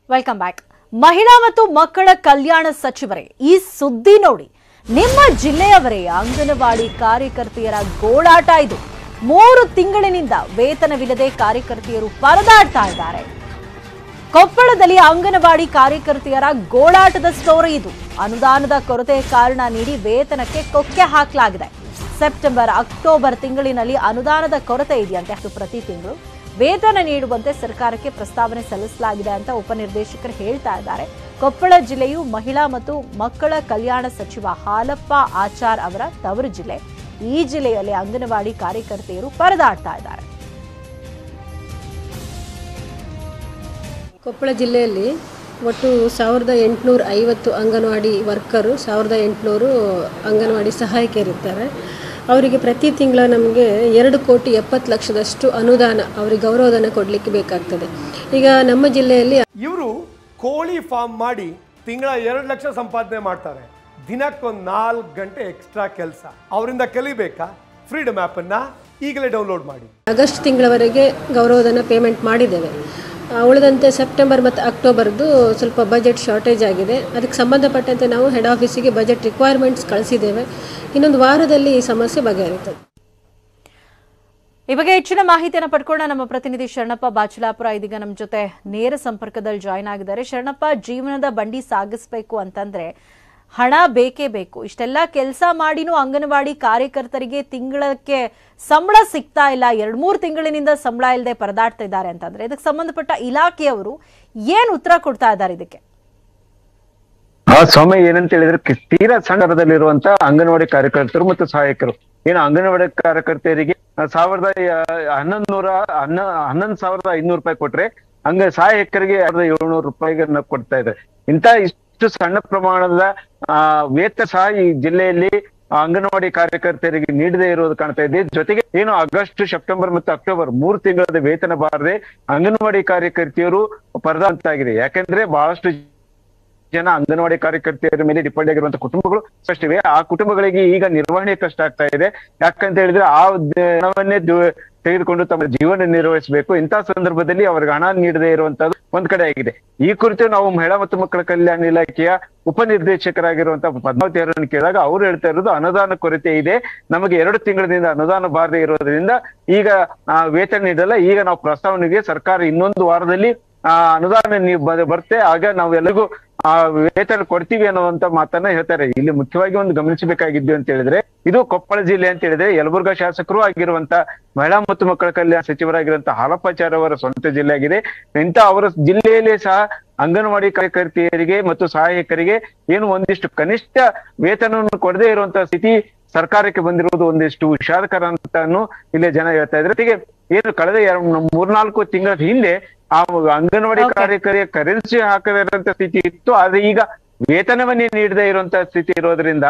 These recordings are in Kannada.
Welcome back. ಮಹಿಳಾ ಮತ್ತು ಮಕ್ಕಳ ಕಲ್ಯಾಣ ಸಚಿವರೇ, ಈ ಸುದ್ದಿ ನೋಡಿ. ನಿಮ್ಮ ಜಿಲ್ಲೆಯವರೇ ಅಂಗನವಾಡಿ ಕಾರ್ಯಕರ್ತೆಯರ ಗೋಳಾಟ ಇದು. 3 ತಿಂಗಳಿನಿಂದ ವೇತನವಿಲ್ಲದೆ ಕಾರ್ಯಕರ್ತೆಯರು ಪರದಾಡ್ತಾ ಇದ್ದಾರೆ. ಕೊಪ್ಪಳದಲ್ಲಿ ಅಂಗನವಾಡಿ ಕಾರ್ಯಕರ್ತೆಯರ ಗೋಳಾಟದ ಸ್ಟೋರಿ ಇದು. ಅನುದಾನದ ಕೊರತೆ ಕಾರಣ ನೀಡಿ ವೇತನಕ್ಕೆ ಕೊಕ್ಕೆ ಹಾಕಲಾಗಿದೆ. ಸೆಪ್ಟೆಂಬರ್ ಅಕ್ಟೋಬರ್ ತಿಂಗಳಿನಲ್ಲಿ ಅನುದಾನದ ಕೊರತೆ ಇದೆಯಂತೆ. ಅದು ಪ್ರತಿ ತಿಂಗಳು ವೇತನ ನೀಡುವಂತೆ ಸರ್ಕಾರಕ್ಕೆ ಪ್ರಸ್ತಾವನೆ ಸಲ್ಲಿಸಲಾಗಿದೆ ಅಂತ ಉಪನಿರ್ದೇಶಕರು ಹೇಳ್ತಾ ಇದ್ದಾರೆ. ಕೊಪ್ಪಳ ಜಿಲ್ಲೆಯು ಮಹಿಳಾ ಮತ್ತು ಮಕ್ಕಳ ಕಲ್ಯಾಣ ಸಚಿವ ಹಾಲಪ್ಪ ಆಚಾರ್ ಅವರ ತವರು ಜಿಲ್ಲೆ. ಈ ಜಿಲ್ಲೆಯಲ್ಲಿ ಅಂಗನವಾಡಿ ಕಾರ್ಯಕರ್ತೆಯರು ಪರದಾಡ್ತಾ ಇದ್ದಾರೆ. ಕೊಪ್ಪಳ ಜಿಲ್ಲೆಯಲ್ಲಿ ಒಟ್ಟು 1850 ಅಂಗನವಾಡಿ ವರ್ಕರು, 1800 ಅಂಗನವಾಡಿ ಸಹಾಯಕಿಯರಿರ್ತಾರೆ. ಅವರಿಗೆ ಪ್ರತಿ ತಿಂಗಳ ನಮಗೆ 2,70,00,000 ಅನುದಾನ, ಅವರಿಗೆ ಗೌರವಧನ ಕೊಡಲಿಕ್ಕೆ ಬೇಕಾಗ್ತದೆ. ಈಗ ನಮ್ಮ ಜಿಲ್ಲೆಯಲ್ಲಿ ಇವರು ಕೋಳಿ ಫಾರ್ಮ್ ಮಾಡಿ ತಿಂಗಳ 2 ಲಕ್ಷ ಸಂಪಾದನೆ ಮಾಡ್ತಾರೆ. ದಿನಕ್ಕೊಂದು 4 ಗಂಟೆ ಎಕ್ಸ್ಟ್ರಾ ಕೆಲಸ. ಅವರಿಂದ ಕಲಿಬೇಕಾ? ಫ್ರೀಡಮ್ ಆ್ಯಪನ್ನು ಈಗಲೇ ಡೌನ್ಲೋಡ್ ಮಾಡಿ. ಆಗಸ್ಟ್ ತಿಂಗಳವರೆಗೆ ಗೌರವಧನ ಪೇಮೆಂಟ್ ಮಾಡಿದ್ದೇವೆ. ಉಳಿದಂತೆ ಸೆಪ್ಟೆಂಬರ್ ಮತ್ತು ಅಕ್ಟೋಬರ್ದು ಸ್ವಲ್ಪ ಬಜೆಟ್ ಶಾರ್ಟೇಜ್ ಆಗಿದೆ. ಅದಕ್ಕೆ ಸಂಬಂಧಪಟ್ಟಂತೆ ನಾವು ಹೆಡ್ ಆಫೀಸಿಗೆ ಬಜೆಟ್ ರಿಕ್ವೈರ್ಮೆಂಟ್ಸ್ ಕಳಿಸಿದ್ದೇವೆ. ಇನ್ನೊಂದು ವಾರದಲ್ಲಿ ಈ ಸಮಸ್ಯೆ ಬಗೆಹರಿಯುತ್ತದೆ. ಈ ಬಗ್ಗೆ ಹೆಚ್ಚಿನ ಮಾಹಿತಿಯನ್ನು ಪಡ್ಕೊಂಡ ನಮ್ಮ ಪ್ರತಿನಿಧಿ ಶರಣಪ್ಪ ಬಾಚಲಾಪುರ ಇದೀಗ ನಮ್ಮ ಜೊತೆ ನೇರ ಸಂಪರ್ಕದಲ್ಲಿ ಜಾಯ್ನ್ ಆಗಿದ್ದಾರೆ. ಶರಣಪ್ಪ, ಜೀವನದ ಬಂಡಿ ಸಾಗಿಸಬೇಕು ಅಂತಂದ್ರೆ ಹಣ ಬೇಕೇ ಬೇಕು. ಇಷ್ಟೆಲ್ಲ ಕೆಲಸ ಮಾಡಿನೂ ಅಂಗನವಾಡಿ ಕಾರ್ಯಕರ್ತರಿಗೆ ತಿಂಗಳಕ್ಕೆ ಸಂಬಳ ಸಿಗ್ತಾ ಇಲ್ಲ, 2-3 ತಿಂಗಳಿನಿಂದ ಸಂಬಳ ಇಲ್ಲದೆ ಪರದಾಡ್ತಾ ಇದ್ದಾರೆ ಅಂತಂದ್ರೆ ಇದಕ್ಕೆ ಸಂಬಂಧಪಟ್ಟ ಇಲಾಖೆಯವರು ಏನ್ ಉತ್ತರ ಕೊಡ್ತಾ ಇದ್ದಾರೆ ಇದಕ್ಕೆ? ಸ್ವಾಮಿ, ಏನಂತ ಹೇಳಿದ್ರೆ ತೀರಾ ಸಣ್ಣದಲ್ಲಿರುವಂತ ಅಂಗನವಾಡಿ ಕಾರ್ಯಕರ್ತರು ಮತ್ತು ಸಹಾಯಕರು ಏನು ಅಂಗನವಾಡಿ ಕಾರ್ಯಕರ್ತೆಯರಿಗೆ 11,500 ರೂಪಾಯಿ ಕೊಟ್ರೆ ಸಹಾಯಕರಿಗೆ 1,700 ರೂಪಾಯಿಗಳನ್ನ ಕೊಡ್ತಾ ಇದ್ದಾರೆ. ಇಷ್ಟು ಸಣ್ಣ ಪ್ರಮಾಣದ ವೇತನ ಸಹ ಈ ಜಿಲ್ಲೆಯಲ್ಲಿ ಅಂಗನವಾಡಿ ಕಾರ್ಯಕರ್ತೆಯರಿಗೆ ನೀಡದೇ ಇರುವುದು ಕಾಣ್ತಾ ಇದೆ. ಜೊತೆಗೆ ಏನು ಆಗಸ್ಟ್, ಸೆಪ್ಟೆಂಬರ್ ಮತ್ತು ಅಕ್ಟೋಬರ್ 3 ತಿಂಗಳ ವೇತನ ಬಾರದೆ ಅಂಗನವಾಡಿ ಕಾರ್ಯಕರ್ತೆಯರು ಪರದಾಡ್ತಾಗಿದೆ. ಯಾಕಂದ್ರೆ ಬಹಳಷ್ಟು ಜನ ಅಂಗನವಾಡಿ ಕಾರ್ಯಕರ್ತೆಯರ ಮೇಲೆ ಡಿಪೆಂಡ್ ಆಗಿರುವಂತಹ ಕುಟುಂಬಗಳು ಅಷ್ಟಿವೆ. ಆ ಕುಟುಂಬಗಳಿಗೆ ಈಗ ನಿರ್ವಹಣೆ ಕಷ್ಟ ಆಗ್ತಾ ಇದೆ. ಯಾಕಂತ ಹೇಳಿದ್ರೆ ಆ ಹಣವನ್ನೇ ತೆಗೆದುಕೊಂಡು ತಮ್ಮ ಜೀವನ ನಿರ್ವಹಿಸಬೇಕು. ಇಂತಹ ಸಂದರ್ಭದಲ್ಲಿ ಅವರಿಗೆ ಹಣ ನೀಡದೇ ಇರುವಂತದ್ದು ಒಂದ್ ಕಡೆ ಆಗಿದೆ. ಈ ಕುರಿತು ನಾವು ಮಹಿಳಾ ಮತ್ತು ಮಕ್ಕಳ ಕಲ್ಯಾಣ ಇಲಾಖೆಯ ಉಪನಿರ್ದೇಶಕರಾಗಿರುವಂತಹ ಪದ್ಮಾವತಿ ಅವರನ್ನು ಕೇಳಿದಾಗ ಅವ್ರು ಹೇಳ್ತಾ ಇರೋದು ಅನುದಾನ ಕೊರತೆ ಇದೆ, ನಮಗೆ 2 ತಿಂಗಳಿಂದ ಅನುದಾನ ಬಾರದೆ ಇರೋದ್ರಿಂದ ಈಗ ವೇತನ ನೀಡಲ್ಲ. ಈಗ ನಾವು ಪ್ರಸ್ತಾವನೆಗೆ ಸರ್ಕಾರ ಇನ್ನೊಂದು ವಾರದಲ್ಲಿ ಅನುದಾನ ಬರುತ್ತೆ, ಆಗ ನಾವೆಲ್ಲರಿಗೂ ವೇತನ ಕೊಡ್ತೀವಿ ಅನ್ನುವಂತ ಮಾತನ್ನ ಹೇಳ್ತಾರೆ. ಇಲ್ಲಿ ಮುಖ್ಯವಾಗಿ ಒಂದು ಗಮನಿಸಬೇಕಾಗಿದ್ದು ಅಂತ ಹೇಳಿದ್ರೆ, ಇದು ಕೊಪ್ಪಳ ಜಿಲ್ಲೆ ಅಂತ ಹೇಳಿದ್ರೆ ಯಲಬುರ್ಗಾ ಶಾಸಕರು ಆಗಿರುವಂತ ಮಹಿಳಾ ಮತ್ತು ಮಕ್ಕಳ ಕಲ್ಯಾಣ ಸಚಿವರಾಗಿರುವಂತಹ ಹಾಲಪ್ಪಾಚಾರ್ ಅವರ ಸ್ವಂತ ಜಿಲ್ಲೆ ಆಗಿದೆ. ಇಂತ ಅವರ ಜಿಲ್ಲೆಯಲ್ಲಿ ಸಹ ಅಂಗನವಾಡಿ ಕಾರ್ಯಕರ್ತೆಯರಿಗೆ ಮತ್ತು ಸಹಾಯಕರಿಗೆ ಏನು ಒಂದಿಷ್ಟು ಕನಿಷ್ಠ ವೇತನವನ್ನು ಕೊಡದೇ ಇರುವಂತಹ ಸ್ಥಿತಿ ಸರ್ಕಾರಕ್ಕೆ ಬಂದಿರುವುದು ಒಂದಿಷ್ಟು ವಿಷಾದಕರ ಅಂತಾನು ಇಲ್ಲಿ ಜನ ಹೇಳ್ತಾ ಇದ್ರೆ. ಜೊತೆಗೆ ಏನು ಕಳೆದ 3-4 ತಿಂಗಳ ಹಿಂದೆ ಆ ಅಂಗನವಾಡಿ ಕಾರ್ಯಕರ್ತೆಯ ಕರೆನ್ಸಿ ಹಾಕದಿರುವಂತ ಸ್ಥಿತಿ ಇತ್ತು. ಆದ್ರೆ ಈಗ ವೇತನವನ್ನೇ ನೀಡದೇ ಇರುವಂತಹ ಸ್ಥಿತಿ ಇರೋದ್ರಿಂದ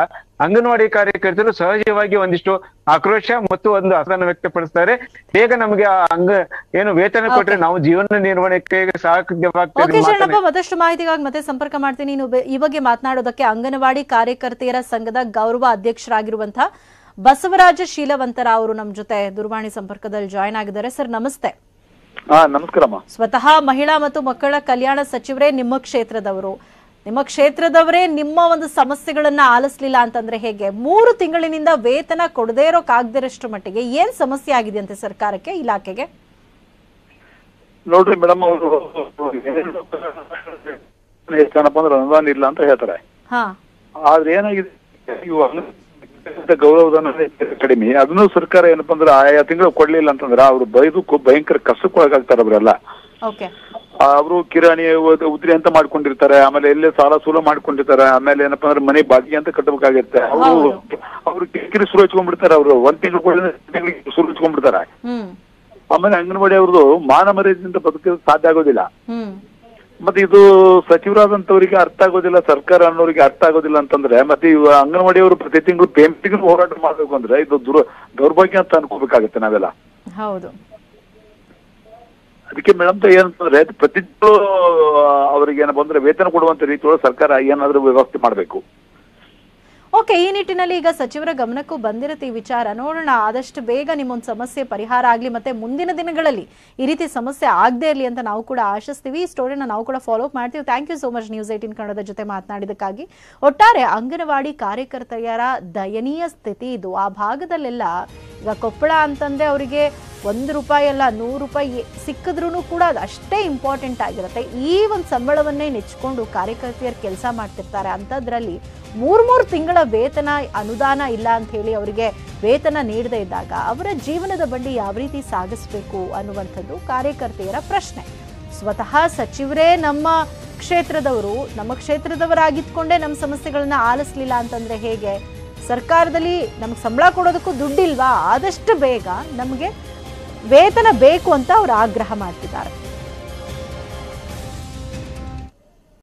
ಅಂಗನವಾಡಿ ಕಾರ್ಯಕರ್ತರು ಸಹಜವಾಗಿ ಒಂದಿಷ್ಟು ಆಕ್ರೋಶ ಮತ್ತು ಒಂದು ಅಸಹನ ವ್ಯಕ್ತಪಡಿಸ್ತಾರೆ. ಬೇಗ ನಮಗೆ ಏನು ವೇತನ ಕೊಟ್ರೆ ನಾವು ಜೀವನ ನಿರ್ವಹಣೆಗೆ ಸಾಧ್ಯವಾಗ್ತದೆ. ಮತ್ತಷ್ಟು ಮಾಹಿತಿಗಾಗಿ ಮತ್ತೆ ಸಂಪರ್ಕ ಮಾಡ್ತೀನಿ. ಈ ಬಗ್ಗೆ ಮಾತನಾಡೋದಕ್ಕೆ ಅಂಗನವಾಡಿ ಕಾರ್ಯಕರ್ತೆಯರ ಸಂಘದ ಗೌರವ ಅಧ್ಯಕ್ಷರಾಗಿರುವಂತಹ ಬಸವರಾಜ ಶೀಲವಂತರ ಅವರು ನಮ್ಮ ಜೊತೆ ದೂರವಾಣಿ ಸಂಪರ್ಕದಲ್ಲಿ ಜಾಯ್ನ್ ಆಗಿದ್ದಾರೆ. ಸರ್, ನಮಸ್ತೆ. ನಮಸ್ಕಾರಮ್ಮ. ಸ್ವತಃ ಮಹಿಳಾ ಮತ್ತು ಮಕ್ಕಳ ಕಲ್ಯಾಣ ಸಚಿವರೇ ನಿಮ್ಮ ಕ್ಷೇತ್ರದವರೇ ನಿಮ್ಮ ಒಂದು ಸಮಸ್ಯೆಗಳನ್ನ ಆಲಿಸ್ಲಿಲ್ಲ ಅಂತಂದ್ರೆ ಹೇಗೆ? 3 ತಿಂಗಳಿನಿಂದ ವೇತನ ಕೊಡದೇ ಇರೋಕಾಗದಿರಷ್ಟು ಮಟ್ಟಿಗೆ ಏನ್ ಸಮಸ್ಯೆ ಆಗಿದೆ ಅಂತೆ ಸರ್ಕಾರಕ್ಕೆ, ಇಲಾಖೆಗೆ? ನೋಡ್ರಿ ಮೇಡಮ್, ಅವರು ಏನಪ್ಪ ಅಂದ್ರೆ ಅನುದಾನ ಇಲ್ಲ ಅಂತ ಹೇಳ್ತಾರೆ. ಆದ್ರೆ ಏನಾಗಿದೆ, ಗೌರವಧನ ಕಡಿಮೆ, ಅದನ್ನು ಸರ್ಕಾರ ಏನಪ್ಪಾ ಅಂದ್ರೆ ಆಯಾ ತಿಂಗಳು ಕೊಡ್ಲಿಲ್ಲ ಅಂತಂದ್ರೆ ಅವ್ರು ಭಯಂಕರ ಕಷ್ಟಕ್ಕೊಳಗಾಗ್ತಾರೆ. ಅವರೆಲ್ಲ ಅವರು ಕಿರಾಣಿ ಉದ್ರಿ ಅಂತ ಮಾಡ್ಕೊಂಡಿರ್ತಾರೆ, ಆಮೇಲೆ ಎಲ್ಲೇ ಸಾಲ ಸೂಲ ಮಾಡ್ಕೊಂಡಿರ್ತಾರೆ, ಆಮೇಲೆ ಏನಪ್ಪಾ ಅಂದ್ರೆ ಮನೆ ಬಾಡಿಗೆ ಅಂತ ಕಟ್ಟಬೇಕಾಗಿರುತ್ತೆ. ಅವ್ರು ಕಿರಿಕಿರಿ ಶುರು ಹಚ್ಕೊಂಡ್ಬಿಡ್ತಾರೆ. ಅವ್ರು 1 ತಿಂಗಳು ಶುರು ಹಚ್ಕೊಂಡ್ಬಿಡ್ತಾರೆ. ಆಮೇಲೆ ಅಂಗನವಾಡಿ ಅವ್ರದ್ದು ಮಾನ ಮರ್ಯಾದೆಯಿಂದ ಬದುಕೋದು ಸಾಧ್ಯ ಆಗೋದಿಲ್ಲ. ಮತ್ತೆ ಇದು ಸಚಿವರಾದಂತವರಿಗೆ ಅರ್ಥ ಆಗೋದಿಲ್ಲ, ಸರ್ಕಾರ ಅನ್ನೋರಿಗೆ ಅರ್ಥ ಆಗೋದಿಲ್ಲ ಅಂತಂದ್ರೆ ಮತ್ತೆ ಅಂಗನವಾಡಿ ಅವರು ಪ್ರತಿ ತಿಂಗಳು ಪೇಮೆಂಟ್ಗೂ ಹೋರಾಟ ಮಾಡ್ಬೇಕು ಅಂದ್ರೆ ಇದು ದೌರ್ಭಾಗ್ಯ ಅಂತ ಅನ್ಕೋಬೇಕಾಗತ್ತೆ ನಾವೆಲ್ಲ. ಹೌದು. ಅದಕ್ಕೆ ಮೇಡಮ್ ಏನಂತಂದ್ರೆ ಪ್ರತಿ ತಿಂಗಳು ಅವ್ರಿಗೆ ಏನಪ್ಪ ಅಂದ್ರೆ ವೇತನ ಕೊಡುವಂತ ರೀತಿಯೊಳಗೆ ಸರ್ಕಾರ ಏನಾದ್ರೂ ವ್ಯವಸ್ಥೆ ಮಾಡ್ಬೇಕು. ಓಕೆ, ಈ ನಿಟ್ಟಿನಲ್ಲಿ ಈಗ ಸಚಿವರ ಗಮನಕ್ಕೂ ಬಂದಿರುತ್ತೆ ಈ ವಿಚಾರ. ನೋಡೋಣ, ಆದಷ್ಟು ಬೇಗ ನಿಮ್ಮೊಂದು ಸಮಸ್ಯೆ ಪರಿಹಾರ ಆಗಲಿ, ಮತ್ತೆ ಮುಂದಿನ ದಿನಗಳಲ್ಲಿ ಈ ರೀತಿ ಸಮಸ್ಯೆ ಆಗದೆ ಇರಲಿ ಅಂತ ನಾವು ಕೂಡ ಆಶಿಸ್ತೀವಿ. ಈ ಸ್ಟೋರಿನ ನಾವು ಕೂಡ ಫಾಲೋ ಅಪ್ ಮಾಡ್ತೀವಿ. Thank you so much News18 ಕನ್ನಡದ ಜೊತೆ ಮಾತನಾಡಿದಕ್ಕಾಗಿ. ಒಟ್ಟಾರೆ ಅಂಗನವಾಡಿ ಕಾರ್ಯಕರ್ತೆಯರ ದಯನೀಯ ಸ್ಥಿತಿ ಇದು. ಆ ಭಾಗದಲ್ಲೆಲ್ಲ ಈಗ ಕೊಪ್ಪಳ ಅಂತಂದ್ರೆ ಅವರಿಗೆ ₹1 ಅಲ್ಲ ₹100 ಸಿಕ್ಕಿದ್ರೂ ಕೂಡ ಅದು ಅಷ್ಟೇ ಇಂಪಾರ್ಟೆಂಟ್ ಆಗಿರುತ್ತೆ. ಈ ಒಂದು ಸಂಬಳವನ್ನೇ ನೆಚ್ಕೊಂಡು ಕಾರ್ಯಕರ್ತೆಯರು ಕೆಲಸ ಮಾಡ್ತಿರ್ತಾರೆ. ಅಂಥದ್ರಲ್ಲಿ 3 ತಿಂಗಳ ವೇತನ ಅನುದಾನ ಇಲ್ಲ ಅಂತ ಹೇಳಿ ಅವರಿಗೆ ವೇತನ ನೀಡದೇ ಇದ್ದಾಗ ಅವರ ಜೀವನದ ಬಂಡಿ ಯಾವ ರೀತಿ ಸಾಗಿಸಬೇಕು ಅನ್ನುವಂಥದ್ದು ಕಾರ್ಯಕರ್ತೆಯರ ಪ್ರಶ್ನೆ. ಸ್ವತಃ ಸಚಿವರೇ ನಮ್ಮ ಕ್ಷೇತ್ರದವರಾಗಿದ್ಕೊಂಡೇ ನಮ್ಮ ಸಮಸ್ಯೆಗಳನ್ನ ಆಲಿಸ್ಲಿಲ್ಲ ಅಂತಂದ್ರೆ ಹೇಗೆ? ಸರ್ಕಾರದಲ್ಲಿ ನಮ್ಗೆ ಸಂಬಳ ಕೊಡೋದಕ್ಕೂ ದುಡ್ಡಿಲ್ವಾ? ಆದಷ್ಟು ಬೇಗ ನಮಗೆ ವೇತನ ಬೇಕು ಅಂತ ಅವರು ಆಗ್ರಹ ಮಾಡ್ತಿದ್ದಾರೆ.